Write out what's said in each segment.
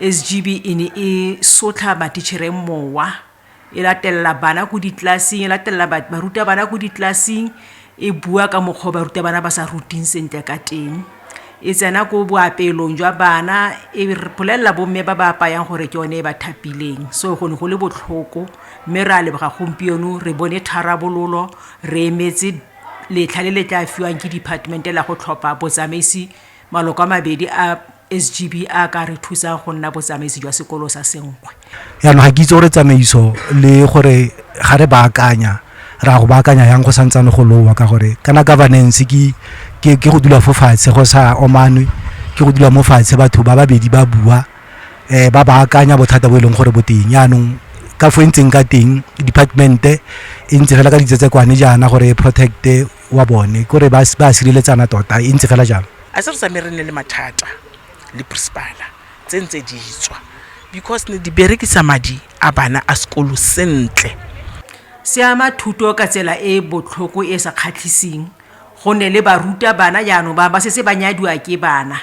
SGB ne e sotla matitjhere mowa e latella bana go ditlaseng e latella baruta bana go ditlaseng e bua ka mokgwa baruta bana ba sa ruting sentle ka teng e tsena go boapelong jwa bana e polella bomme ba ba apayang gore ke yone ba thapileng so go ne go le botlhoko mme ra leboga gompieno re bone tharabololo re emetse letlha le le tla fiwang ke department la go tlhopha botsamaisi maloko a mabedi a SGB a ka re thusa go nna botsamaisi jwa sekolo sa Senkwe. Yaanong ga ke itse gore tsamaiso le gore ga re baakanya ra go baakanya yang go santsane go lowa ka gore kana governance ke go dula fo fatshe go sa omanwe ke go dula mo fatshe batho ba babedi ba bua ba baakanya bothata bo e leng gore bo teng yaanong ka fo ntseng ka teng department e ntse fela ka ditsetsekwane jaana gore protect wa bone gore ba sireletsana tota e ntse fela jalo a se re sa merene le mathata le principal tsentse di tswa because ne di berekisa madi a bana a sekolo sentle se ama thuto ka tsela e botlhoko e sa kgatlhising go ne le baruta bana jaanong ba se ba nyadiwa ke bana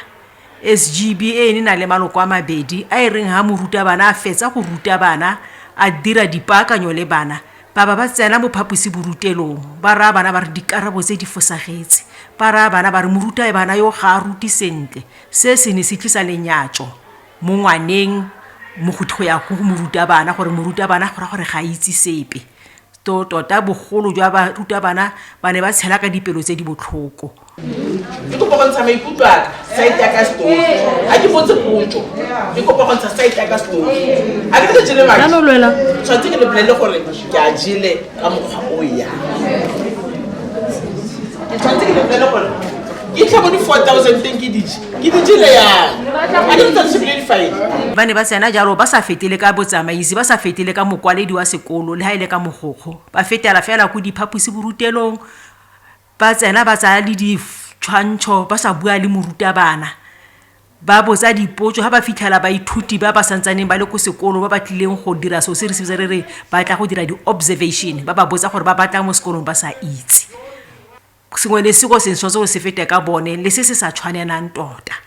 SGB e na le maloko a mabedi a reng ha moruta bana a fetsa go ruta bana a dira dipaakanyo le bana ba tsena mo phaposi borutelong ba ra bana ba re dikarabo tse di fosagetse ba ra bana ba re moruta e bana yo ga ruti sentle se ne se tlisa lenyatso mo ngwaneng mo go ya go moruta bana gore moruta bana gore ga itse sepe tota bogolo jwa ba ruta bana ba ne ba tshela ka dipelo tse di botlhoko ke go bontsha maikutlo a site ya ka story a ke botse potso ke go bontsha site ya ka story a ke tsele ba no lwela tshwantse ke le bolele gore ke a jile ka mokgwa o ya ke tshwantse ke le bolele gore ke tlhabo di 4000 teng ke dijile ya a ke tsa sibile di file ba ne ba tsena jalo ba sa fetile ka botsamaisi ba sa fetile ka mokwaledi wa sekolo le ha ile ka mogokgo ba fetela fela go diphaposi borutelong ba tsena ba tsaya le ditshwantsho ba sa bua le moruta bana ba botsa dipotso ha ba fitlhela ba ithuti ba santsaneng ba le go sekolo ba batlileng go dira so se re ba tla go dira di-observation ba botsa gore ba batla mo sekolong ba sa itse sengwe le sego se ntshotse go se fete ka bone le se sa tshwanelang tota